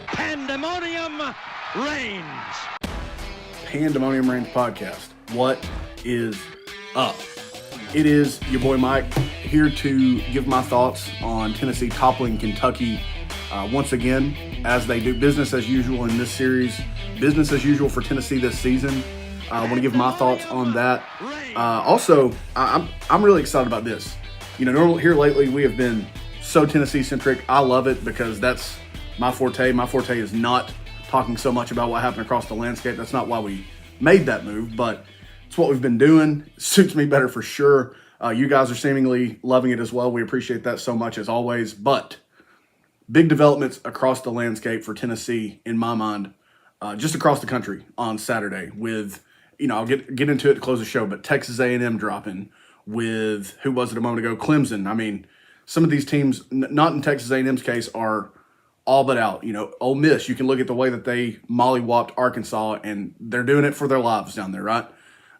Pandemonium Reigns. Pandemonium Reigns podcast. What is up? It is your boy Mike here to give my thoughts on Tennessee toppling Kentucky once again as they do business as usual in this series. Business as usual for Tennessee this season. I want to give my thoughts on that. Also, I'm really excited about this. You know, normally here lately we have been so Tennessee centric. I love it because that's my forte. My forte is not talking so much about what happened across the landscape. That's not why we made that move, but it's what we've been doing. It suits me better for sure. You guys are seemingly loving it as well. We appreciate that so much as always. But big developments across the landscape for Tennessee, in my mind, just across the country on Saturday with, you know, I'll get into it to close the show, but Texas A&M dropping with, who was it a moment ago? Clemson. I mean, some of these teams, not in Texas A&M's case, are all but out. You know, Ole Miss, you can look at the way that they mollywopped Arkansas, and they're doing it for their lives down there, right?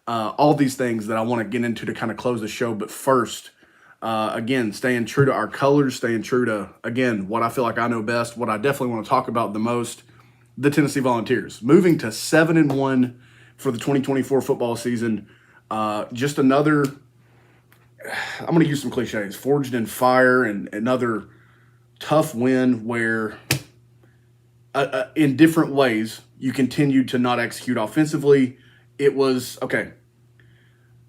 All these things that I want to get into to kind of close the show. But first, again, staying true to our colors, staying true to, again, what I feel like I know best, what I definitely want to talk about the most, the Tennessee Volunteers. Moving to 7-1 for the 2024 football season. Just another, I'm going to use some cliches, forged in fire, and another tough win where in different ways you continued to not execute offensively. It was, okay,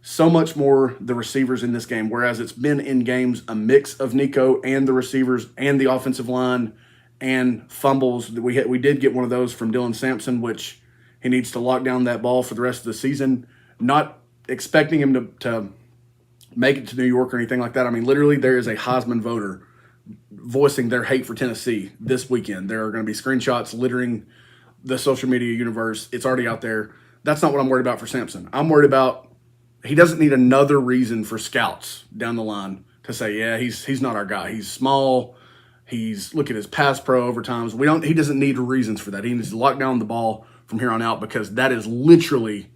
so much more the receivers in this game, whereas it's been in games a mix of Nico and the receivers and the offensive line and fumbles. We did get one of those from Dylan Sampson, which he needs to lock down that ball for the rest of the season. Not expecting him to make it to New York or anything like that. I mean, literally there is a Heisman voter voicing their hate for Tennessee this weekend. There are going to be screenshots littering the social media universe. It's already out there. That's not what I'm worried about for Sampson. I'm worried about he doesn't need another reason for scouts down the line to say, yeah, he's not our guy. He's small. Look at his pass pro overtimes. He doesn't need reasons for that. He needs to lock down the ball from here on out because that is literally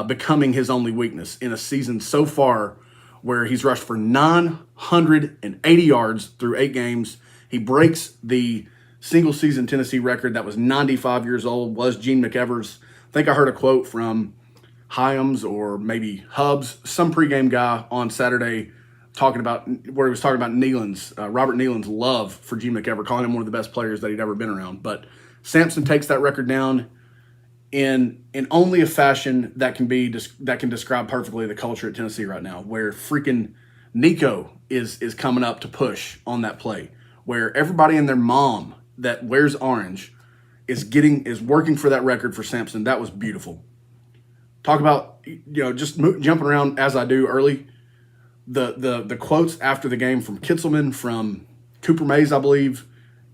becoming his only weakness in a season so far where he's rushed for 980 yards through 8 games. He breaks the single-season Tennessee record that was 95 years old, was Gene McEvers. I think I heard a quote from Hyams or maybe Hubs, some pregame guy on Saturday where he was talking about Robert Nealon's love for Gene McEver, calling him one of the best players that he'd ever been around. But Sampson takes that record down in only a fashion that can describe perfectly the culture at Tennessee right now, where freaking Nico is coming up to push on that play, where everybody and their mom that wears orange is working for that record for Sampson. That was beautiful. Talk about, you know, just jumping around as I do early. The quotes after the game from Kitzelman, from Cooper Mays, I believe,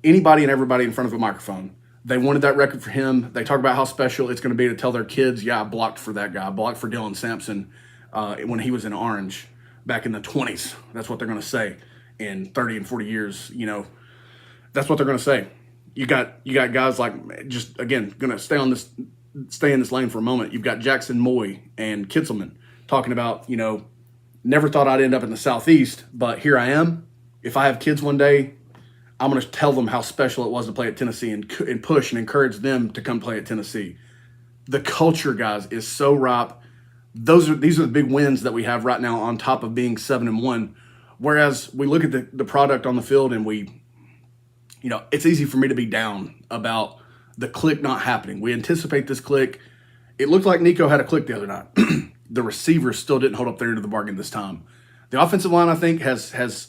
anybody and everybody in front of a microphone. They wanted that record for him. They talk about how special it's going to be to tell their kids, yeah, I blocked for that guy. I blocked for Dylan Sampson when he was in orange back in the 20s. That's what they're going to say in 30 and 40 years. You know, that's what they're going to say. You got guys like, just again, going to stay in this lane for a moment. You've got Jackson Moy and Kitzelman talking about, you know, never thought I'd end up in the Southeast, but here I am. If I have kids one day, I'm going to tell them how special it was to play at Tennessee and push and encourage them to come play at Tennessee. The culture, guys, is so ripe. These are the big wins that we have right now on top of being 7-1. Whereas we look at the product on the field and you know, it's easy for me to be down about the click not happening. We anticipate this click. It looked like Nico had a click the other night. The receivers still didn't hold up their end of the bargain this time. The offensive line, I think, has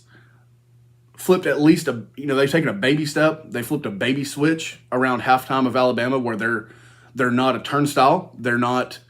flipped at least they've taken a baby step. They flipped a baby switch around halftime of Alabama where they're not a turnstile. They're not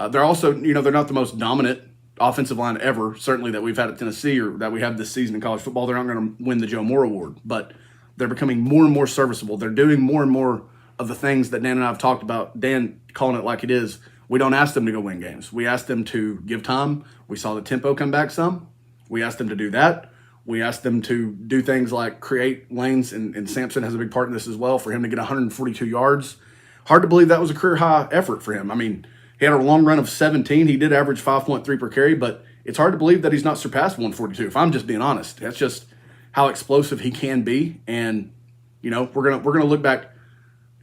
they're also, you know, they're not the most dominant offensive line ever, certainly that we've had at Tennessee or that we have this season in college football. They're not going to win the Joe Moore Award, but they're becoming more and more serviceable. They're doing more and more of the things that Dan and I have talked about. Dan calling it like it is. We don't ask them to go win games. We ask them to give time. We saw the tempo come back some. We asked them to do that. We asked them to do things like create lanes, and Sampson has a big part in this as well, for him to get 142 yards. Hard to believe that was a career-high effort for him. I mean, he had a long run of 17. He did average 5.3 per carry, but it's hard to believe that he's not surpassed 142, if I'm just being honest. That's just how explosive he can be. And, we're gonna look back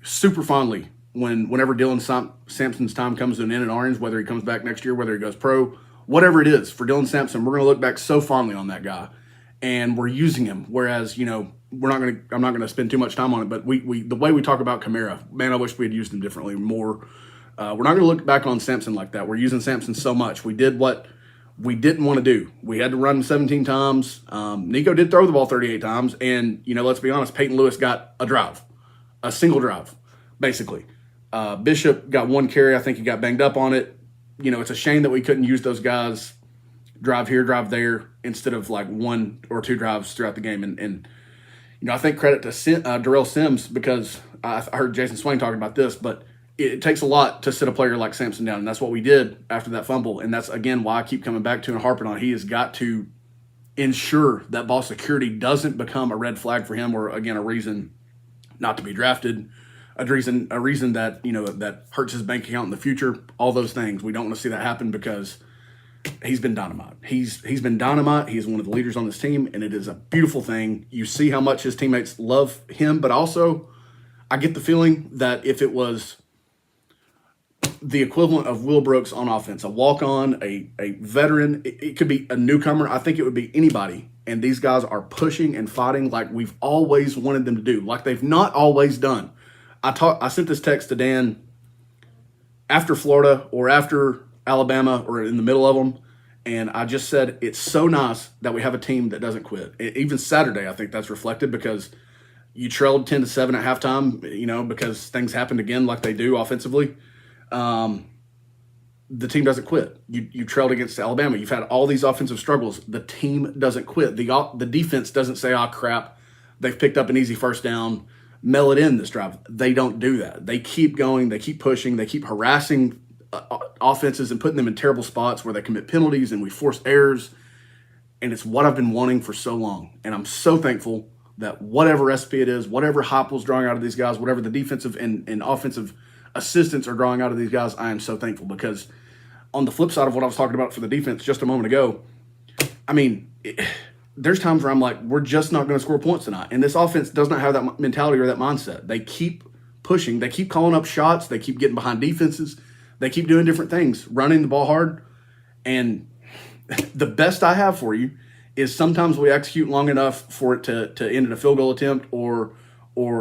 super fondly whenever Dylan Sampson's time comes to an end in Orange, whether he comes back next year, whether he goes pro, whatever it is for Dylan Sampson, we're going to look back so fondly on that guy, and we're using him. Whereas, I'm not going to spend too much time on it, but we the way we talk about Kamara, man, I wish we had used him differently more. We're not going to look back on Sampson like that. We're using Sampson so much. We did what we didn't want to do. We had to run 17 times. Nico did throw the ball 38 times, and let's be honest, Peyton Lewis got a single drive, basically. Bishop got one carry. I think he got banged up on it. It's a shame that we couldn't use those guys drive here, drive there, instead of like one or two drives throughout the game. And I think credit to Darrell Sims, because I heard Jason Swain talking about this, but it takes a lot to sit a player like Sampson down, and that's what we did after that fumble. And that's, again, why I keep coming back to and harping on. He has got to ensure that ball security doesn't become a red flag for him, or, again, a reason not to be drafted. A reason that that hurts his bank account in the future. All those things, we don't want to see that happen, because he's been dynamite. He's been dynamite. He is one of the leaders on this team, and it is a beautiful thing. You see how much his teammates love him, but also I get the feeling that if it was the equivalent of Will Brooks on offense, a walk-on, a veteran, it could be a newcomer. I think it would be anybody. And these guys are pushing and fighting like we've always wanted them to do, like they've not always done. I sent this text to Dan after Florida or after Alabama or in the middle of them, and I just said it's so nice that we have a team that doesn't quit. Even Saturday, I think that's reflected, because you trailed 10-7 at halftime, because things happened again like they do offensively. The team doesn't quit. You trailed against Alabama. You've had all these offensive struggles. The team doesn't quit. The defense doesn't say, "Oh, crap, they've picked up an easy first down. Mail it in this drive." They don't do that. They keep going. They keep pushing. They keep harassing offenses and putting them in terrible spots where they commit penalties and we force errors. And it's what I've been wanting for so long. And I'm so thankful that whatever recipe it is, whatever Heupel's drawing out of these guys, whatever the defensive and offensive assistants are drawing out of these guys, I am so thankful, because on the flip side of what I was talking about for the defense just a moment ago, there's times where I'm like, we're just not going to score points tonight. And this offense does not have that mentality or that mindset. They keep pushing. They keep calling up shots. They keep getting behind defenses. They keep doing different things, running the ball hard. And the best I have for you is sometimes we execute long enough for it to end in a field goal attempt or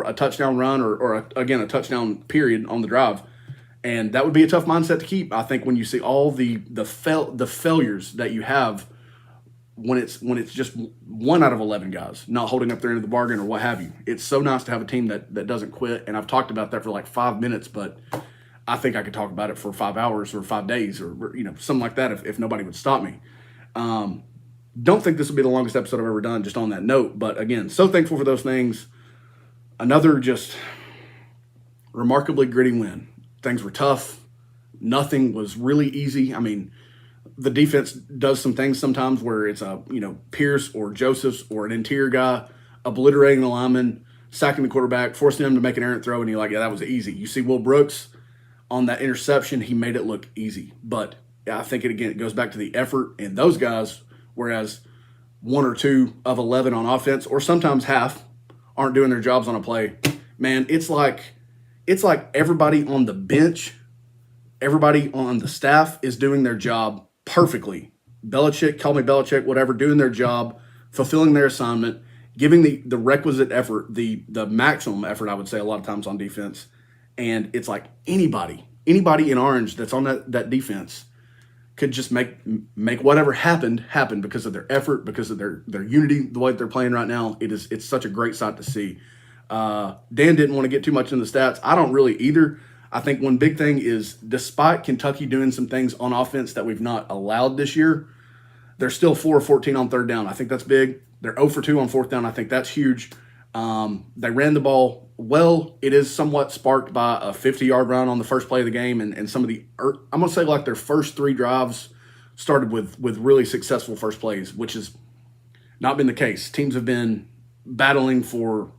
a touchdown run or again, a touchdown period on the drive. And that would be a tough mindset to keep, I think, when you see all the failures that you have when it's just 1 out of 11 guys not holding up their end of the bargain or what have you. It's so nice to have a team that doesn't quit. And I've talked about that for like 5 minutes, but I think I could talk about it for 5 hours or 5 days or something like that if nobody would stop me. Don't think this will be the longest episode I've ever done just on that note. But again, so thankful for those things. Another just remarkably gritty win. Things were tough. Nothing was really easy. The defense does some things sometimes where it's Pierce or Josephs or an interior guy obliterating the lineman, sacking the quarterback, forcing him to make an errant throw, and you're like, yeah, that was easy. You see Will Brooks on that interception, he made it look easy. But I think it goes back to the effort in those guys, whereas 1 or 2 of 11 on offense, or sometimes half, aren't doing their jobs on a play. Man, it's like everybody on the bench, everybody on the staff is doing their job perfectly. Belichick, call me Belichick, whatever, doing their job, fulfilling their assignment, giving the requisite effort, the maximum effort, I would say, a lot of times on defense. And it's like anybody in orange that's on that defense could just make whatever happened happen because of their effort, because of their unity, the way they're playing right now. It's such a great sight to see. Dan didn't want to get too much in the stats. I don't really either. I think one big thing is, despite Kentucky doing some things on offense that we've not allowed this year, they're still 4 of 14 on third down. I think that's big. They're 0 for 2 on fourth down. I think that's huge. They ran the ball well. It is somewhat sparked by a 50-yard run on the first play of the game, and some of I'm going to say like their first 3 drives started with really successful first plays, which has not been the case. Teams have been battling for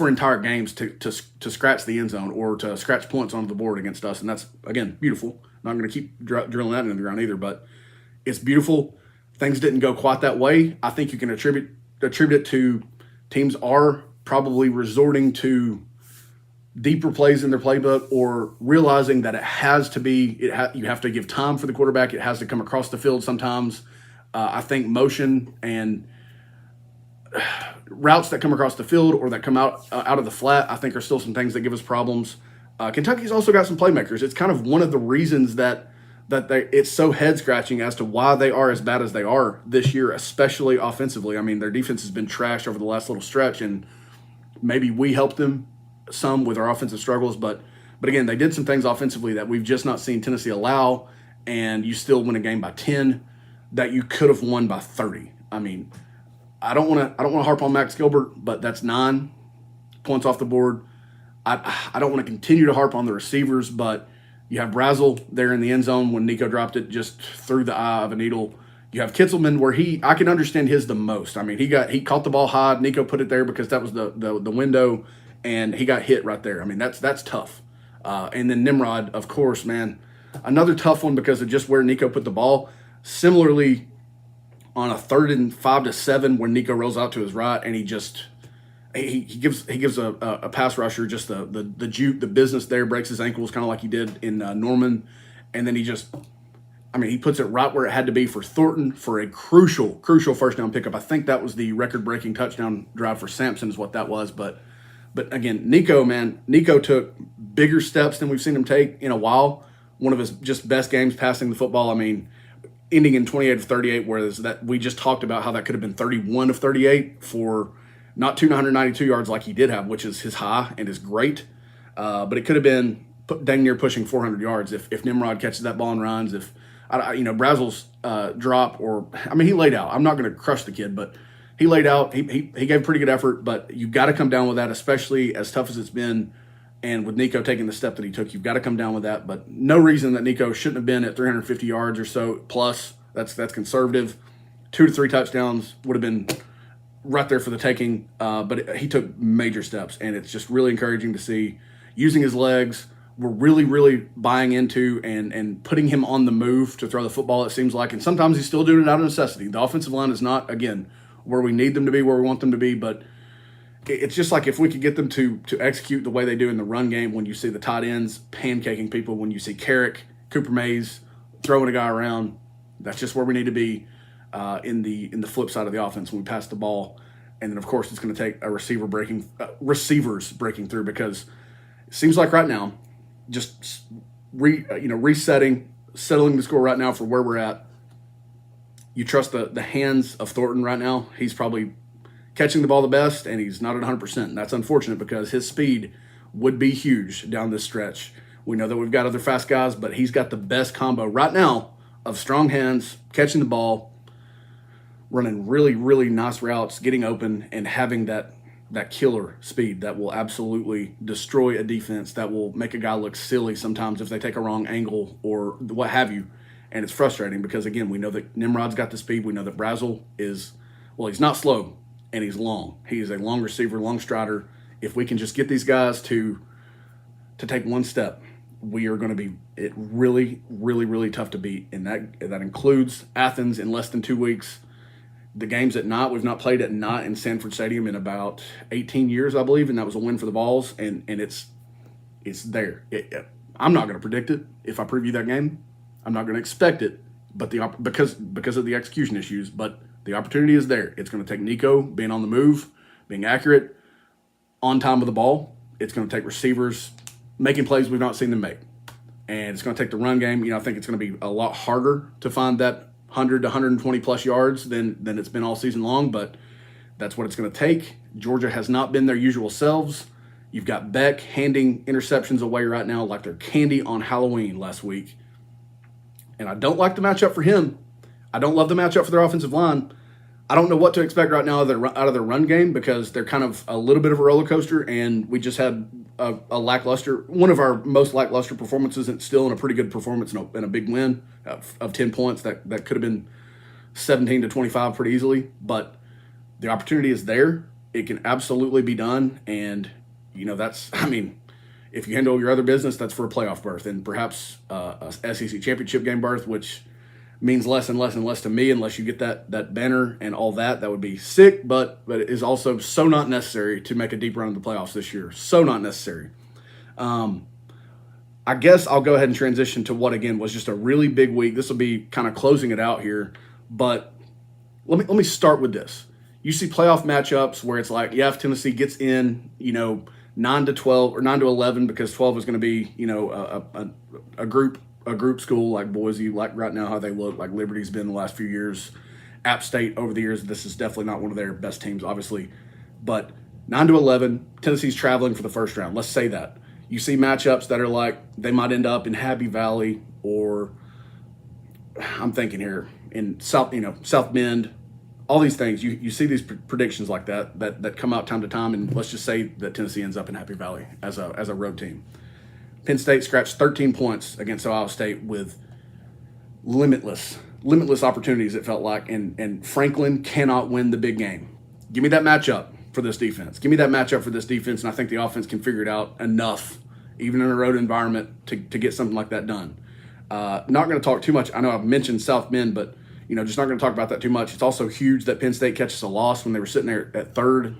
entire games to scratch the end zone or to scratch points on the board against us, and that's, again, beautiful. Not going to keep drilling that into the ground either, but it's beautiful. Things didn't go quite that way. I think you can attribute it to teams are probably resorting to deeper plays in their playbook or realizing that it has to be, you have to give time for the quarterback. It has to come across the field sometimes. I think motion and routes that come across the field or that come out of the flat, I think are still some things that give us problems. Kentucky's also got some playmakers. It's kind of one of the reasons that it's so head scratching as to why they are as bad as they are this year, especially offensively. I mean, their defense has been trashed over the last little stretch, and maybe we helped them some with our offensive struggles, but again, they did some things offensively that we've just not seen Tennessee allow, and you still win a game by 10 that you could have won by 30. I mean, I don't want to harp on Max Gilbert, but that's 9 points off the board. I don't want to continue to harp on the receivers, but you have Brazel there in the end zone when Nico dropped it just through the eye of a needle. You have Kitzelman where I can understand his the most. I mean, he caught the ball high. Nico put it there because that was the window, and he got hit right there. I mean, that's tough. And then Nimrod, of course, man, another tough one because of just where Nico put the ball. Similarly, on a 3rd and 5 to 7, when Nico rolls out to his right, and he gives a pass rusher just the juke, the business there, breaks his ankles kind of like he did in Norman, and then he puts it right where it had to be for Thornton for a crucial first down pickup. I think that was the record-breaking touchdown drive for Sampson is what that was, but again, Nico took bigger steps than we've seen him take in a while. One of his just best games passing the football. I mean, ending in 28 of 38, whereas that we just talked about how that could have been 31 of 38 for not 292 yards like he did have, which is his high and is great. But it could have been dang near pushing 400 yards if Nimrod catches that ball and runs. If Brazel's drop, he laid out. I'm not going to crush the kid, but he laid out. He gave pretty good effort, but you've got to come down with that, especially as tough as it's been. And with Nico taking the step that he took, you've got to come down with that. But no reason that Nico shouldn't have been at 350 yards or so plus. That's conservative. 2 to 3 touchdowns would have been right there for the taking. But he took major steps, and it's just really encouraging to see. Using his legs, we're really, really buying into and putting him on the move to throw the football, it seems like. And sometimes he's still doing it out of necessity. The offensive line is not, again, where we need them to be, where we want them to be, but it's just like if we could get them to execute the way they do in the run game when you see the tight ends pancaking people, when you see Carrick, Cooper Mays throwing a guy around, that's just where we need to be in the flip side of the offense when we pass the ball. And then, of course, it's going to take a receivers breaking through because it seems like right now, just resetting, settling the score right now for where we're at. You trust the hands of Thornton right now. He's probably catching the ball the best, and he's not at 100%. And that's unfortunate because his speed would be huge down this stretch. We know that we've got other fast guys, but he's got the best combo right now of strong hands, catching the ball, running really, really nice routes, getting open, and having that killer speed that will absolutely destroy a defense, that will make a guy look silly sometimes if they take a wrong angle or what have you. And it's frustrating because, again, we know that Nimrod's got the speed. We know that Brazel he's not slow, and he's long. He is a long receiver, long strider. If we can just get these guys to take one step, we are going to be really, really, really tough to beat. And that includes Athens in less than 2 weeks. The games at night, we've not played at night in Sanford Stadium in about 18 years, I believe, and that was a win for the Vols, and it's there. I'm not going to predict it if I preview that game. I'm not going to expect it, but because of the execution issues, but the opportunity is there. It's going to take Nico being on the move, being accurate, on time with the ball. It's going to take receivers making plays we've not seen them make. And it's going to take the run game. I think it's going to be a lot harder to find that 100 to 120 plus yards than it's been all season long, but that's what it's going to take. Georgia has not been their usual selves. You've got Beck handing interceptions away right now like they're candy on Halloween last week. And I don't like the matchup for him. I don't love the matchup for their offensive line. I don't know what to expect right now out of their run game because they're kind of a little bit of a roller coaster, and we just had a lackluster, one of our most lackluster performances, and still in a pretty good performance and a big win of 10 points that could have been 17 to 25 pretty easily. But the opportunity is there. It can absolutely be done, and if you handle your other business, that's for a playoff berth and perhaps a SEC championship game berth, which means less and less and less to me unless you get that banner and all that. That would be sick, but it is also so not necessary to make a deep run of the playoffs this year. So not necessary. I guess I'll go ahead and transition to what, again, was just a really big week. This will be kind of closing it out here, but let me start with this. You see playoff matchups where it's like, yeah, if Tennessee gets in, 9 to 12 or 9 to 11, because 12 is going to be, a group school like Boise, like right now how they look, like Liberty's been the last few years, App State over the years. This is definitely not one of their best teams, obviously, but 9 to 11, Tennessee's traveling for the first round. Let's say that. You see matchups that are like they might end up in Happy Valley, or I'm thinking here in South Bend, all these things. You see these predictions like that come out time to time, and let's just say that Tennessee ends up in Happy Valley as a road team. Penn State scratched 13 points against Ohio State with limitless opportunities, it felt like, and Franklin cannot win the big game. Give me that matchup for this defense. Give me that matchup for this defense, and I think the offense can figure it out enough, even in a road environment, to get something like that done. Not going to talk too much. I know I've mentioned South Bend, but just not going to talk about that too much. It's also huge that Penn State catches a loss when they were sitting there at third,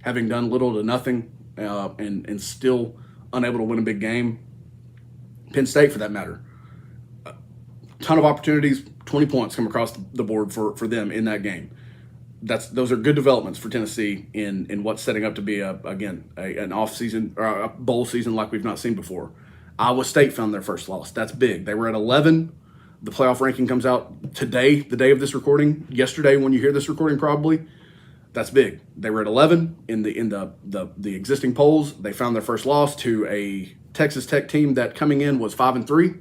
having done little to nothing, and still unable to win a big game. Penn State, for that matter, a ton of opportunities, 20 points come across the board for them in that game. Those are good developments for Tennessee in what's setting up to be an off season or a bowl season like we've not seen before. Iowa State found their first loss. That's big. They were at 11. The playoff ranking comes out today, the day of this recording. Yesterday, when you hear this recording, probably. That's big. They were at 11 in the existing polls. They found their first loss to a Texas Tech team that coming in was 5-3,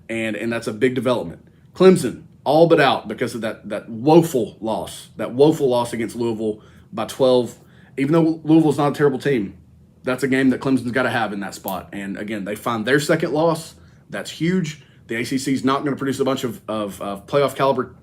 and that's a big development. Clemson, all but out because of that woeful loss against Louisville by 12. Even though Louisville's not a terrible team, that's a game that Clemson's got to have in that spot. And again, they find their second loss. That's huge. The ACC is not going to produce a bunch of playoff caliber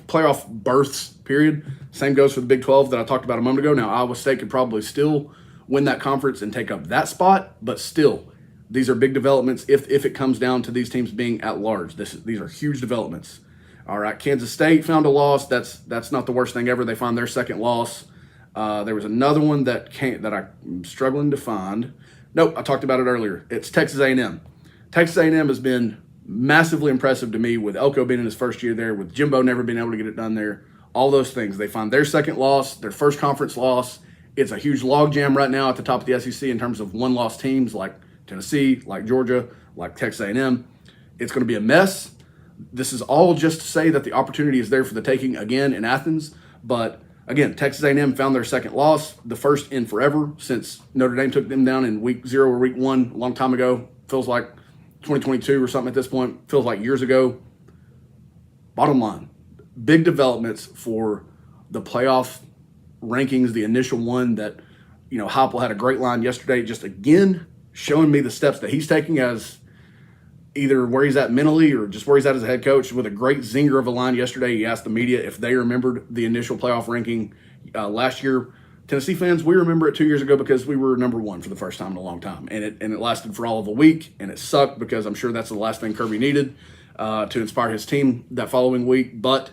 playoff berths, period. Same goes for the Big 12 that I talked about a moment ago. Now, Iowa State could probably still win that conference and take up that spot, but still, these are big developments if it comes down to these teams being at large. These are huge developments. All right, Kansas State found a loss. That's not the worst thing ever. They found their second loss. There was another one that I'm struggling to find. Nope, I talked about it earlier. It's Texas A&M. Texas A&M has been massively impressive to me, with Elko being in his first year there, with Jimbo never being able to get it done there. All those things. They find their second loss, their first conference loss. It's a huge logjam right now at the top of the SEC in terms of one-loss teams like Tennessee, like Georgia, like Texas A&M. It's going to be a mess. This is all just to say that the opportunity is there for the taking again in Athens. But again, Texas A&M found their second loss, the first in forever since Notre Dame took them down in week 0 or week 1 a long time ago. Feels like 2022 or something at this point. Feels like years ago. Bottom line, big developments for the playoff rankings, the initial one that, Heupel had a great line yesterday, just again showing me the steps that he's taking as either where he's at mentally or just where he's at as a head coach, with a great zinger of a line yesterday. He asked the media if they remembered the initial playoff ranking last year. Tennessee fans, we remember it 2 years ago because we were number 1 for the first time in a long time. And it lasted for all of a week, and it sucked because I'm sure that's the last thing Kirby needed to inspire his team that following week. But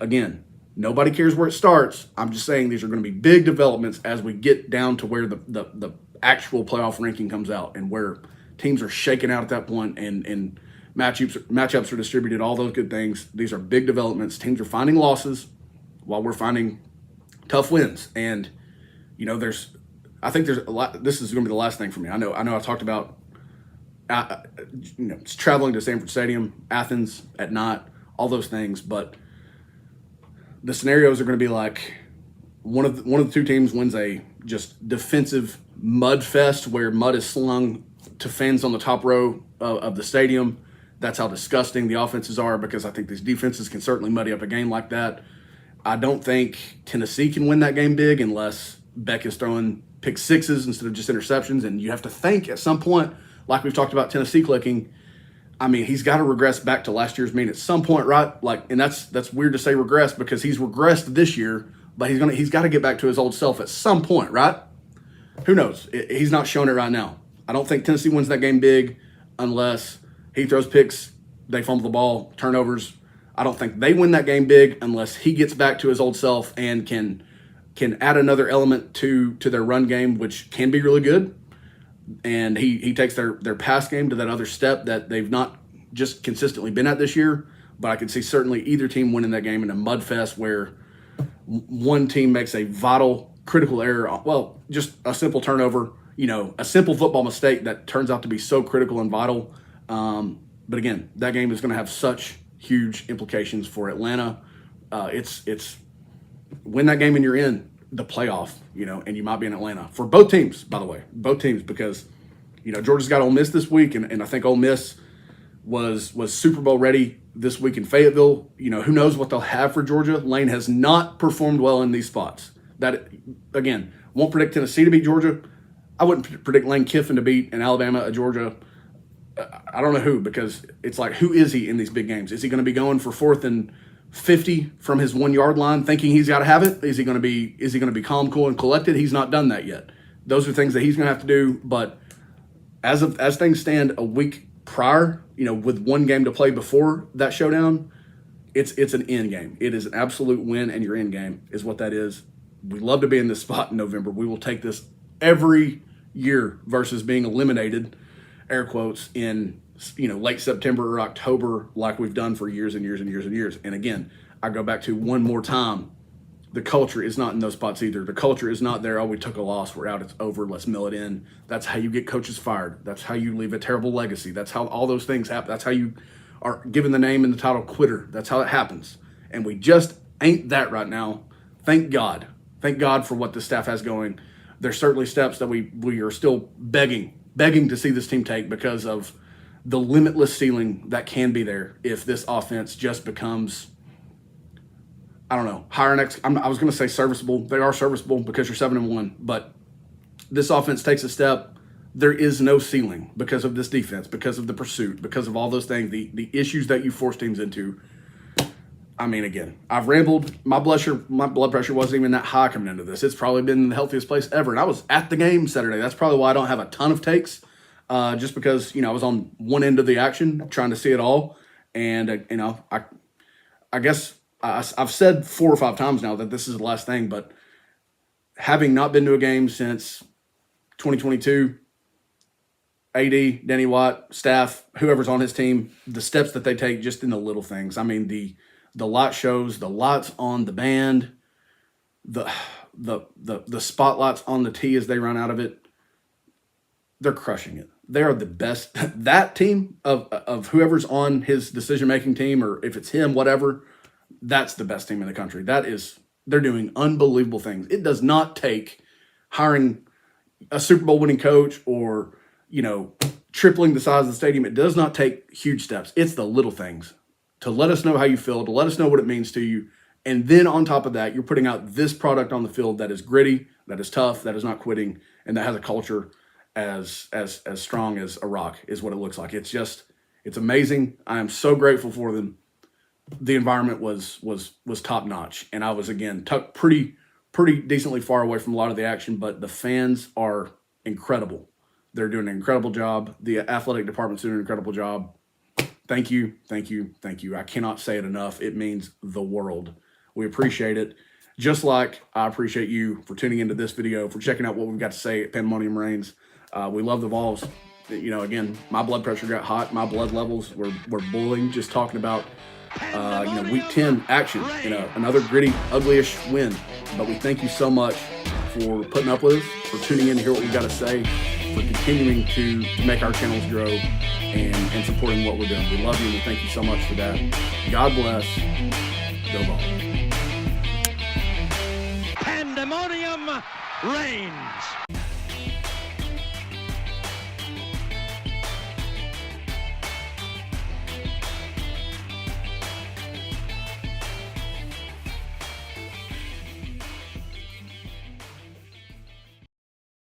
again, nobody cares where it starts. I'm just saying these are going to be big developments as we get down to where the actual playoff ranking comes out and where teams are shaken out at that point and matchups are distributed, all those good things. These are big developments. Teams are finding losses while we're finding tough wins. And I think there's a lot. This is going to be the last thing for me. I know I talked about traveling to Sanford Stadium, Athens at night, all those things, but the scenarios are going to be like one of the two teams wins a just defensive mud fest where mud is slung to fans on the top row of the stadium. That's how disgusting the offenses are, because I think these defenses can certainly muddy up a game like that. I don't think Tennessee can win that game big unless Beck is throwing pick sixes instead of just interceptions. And you have to think at some point, like we've talked about Tennessee clicking, I mean, he's got to regress back to last year's mean at some point, right? Like, and that's weird to say regress because he's regressed this year, but he's got to get back to his old self at some point, right? Who knows? He's not showing it right now. I don't think Tennessee wins that game big unless he throws picks, they fumble the ball, turnovers. I don't think they win that game big unless he gets back to his old self and can add another element to their run game, which can be really good. And he takes their pass game to that other step that they've not just consistently been at this year. But I can see certainly either team winning that game in a mud fest where one team makes a vital, critical error. Well, just a simple turnover, a simple football mistake that turns out to be so critical and vital. But again, that game is going to have such huge implications for Atlanta. It's win that game and you're in the playoff, and you might be in Atlanta for both teams, by the way, because, Georgia's got Ole Miss this week. And I think Ole Miss was Super Bowl ready this week in Fayetteville. Who knows what they'll have for Georgia. Lane has not performed well in these spots. That, again, won't predict Tennessee to beat Georgia. I wouldn't predict Lane Kiffin to beat an Alabama, a Georgia. I don't know who, because it's like, who is he in these big games? Is he going to be going for 4th and 50 from his 1 yard line, thinking he's got to have it? Is he going to be calm, cool, and collected? He's not done that yet. Those are things that he's going to have to do. But as things stand, a week prior, with one game to play before that showdown, it's an end game. It is an absolute win, and your end game is what that is. We love to be in this spot in November. We will take this every year versus being eliminated, air quotes, in late September or October like we've done for years and years and years and years. And again, I go back to one more time, the culture is not in those spots either. The culture is not there, oh, we took a loss, we're out, it's over, let's mill it in. That's how you get coaches fired. That's how you leave a terrible legacy. That's how all those things happen. That's how you are given the name and the title quitter. That's how it happens. And we just ain't that right now. Thank God. Thank God for what the staff has going. There's certainly steps that we are still begging to see this team take because of the limitless ceiling that can be there if this offense just becomes, I don't know, higher next. I was going to say serviceable. They are serviceable because you're 7-1, but this offense takes a step. There is no ceiling because of this defense, because of the pursuit, because of all those things, the issues that you force teams into. I mean, again, I've rambled. My blood pressure wasn't even that high coming into this. It's probably been the healthiest place ever. And I was at the game Saturday. That's probably why I don't have a ton of takes, just because, I was on one end of the action trying to see it all. And, I guess I've said 4 or 5 times now that this is the last thing, but having not been to a game since 2022, AD, Danny Watt, staff, whoever's on his team, the steps that they take just in the little things. I mean, the light shows, the lights on the band, the spotlights on the tee as they run out of it, they're crushing it. They are the best. That team of whoever's on his decision-making team, or if it's him, whatever, that's the best team in the country. They're doing unbelievable things. It does not take hiring a Super Bowl winning coach or, tripling the size of the stadium. It does not take huge steps. It's the little things to let us know how you feel, to let us know what it means to you. And then on top of that, you're putting out this product on the field that is gritty, that is tough, that is not quitting, and that has a culture as strong as a rock is what it looks like. It's amazing. I am so grateful for them. The environment was top notch, and I was again tucked pretty decently far away from a lot of the action, but the fans are incredible. They're doing an incredible job. The athletic department's doing an incredible job. Thank you. I cannot say it enough. It means the world. We appreciate it. Just like I appreciate you for tuning into this video, for checking out what we've got to say at Pandemonium Reigns. We love the Vols. Again, my blood pressure got hot. My blood levels were boiling just talking about week 10 action in another gritty, uglyish win. But we thank you so much for putting up with us, for tuning in to hear what we've got to say, for continuing to make our channels grow and supporting what we're doing. We love you and we thank you so much for that. God bless. Go Vols. Pandemonium Reigns.